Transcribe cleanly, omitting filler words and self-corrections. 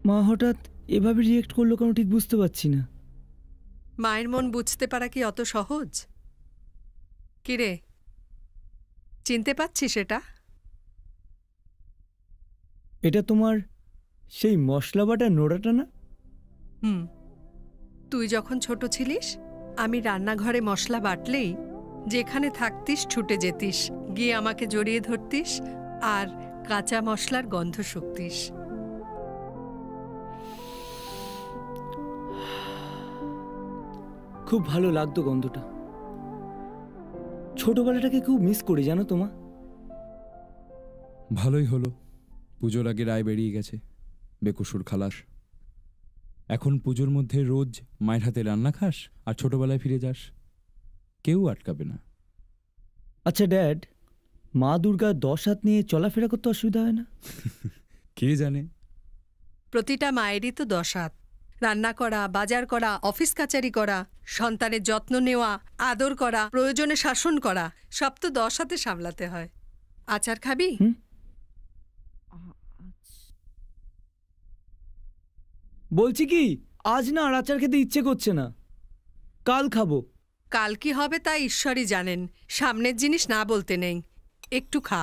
মা হঠাৎ এভাবে রিয়েক্ট করলো কেন ঠিক বুঝতে পারছি না। মায়ের মন বুঝতে পারা কি অত সহজ? কিরে, চিনতে পারছিস এটা? এটা তোমার সেই মশলা বাটা নোড়াটা না? তুই যখন ছোট ছিলিস, আমি রান্নাঘরে মশলা বাটলেই যেখানে থাকতিস ছুটে যেতিস, গিয়ে আমাকে জড়িয়ে ধরতিস আর কাঁচা মশলার গন্ধ শুকতিস। খুব ভালো লাগতো গন্ধটা। ছোটবেলাটাকে খুব মিস করি জানো তোমা। ভালোই হলো, পুজোর আগে রায় বেরিয়ে গেছে, বেকসুর খালাস। এখন পুজোর মধ্যে রোজ মায়ের হাতে রান্না খাস আর ছোটবেলায় ফিরে যাস, কেউ আটকাবে না। আচ্ছা ড্যাড, মা দুর্গা 10 হাত নিয়ে চলাফেরা করতে অসুবিধা হয় না? কে জানে। প্রতিটা মায়েরই তো 10 হাত। রান্না করা, বাজার করা, অফিস কাচারি করা, সন্তানের যত্ন নেওয়া, আদর করা, প্রয়োজনে শাসন করা, সব তো 10 হাতে সামলাতে হয়। আচার খাবি? বলছি কি, আজ না আর আচার খেতে ইচ্ছে করছে না, কাল খাবো। কাল কি হবে তা ঈশ্বরই জানেন, সামনের জিনিস না বলতে নেই, একটু খা।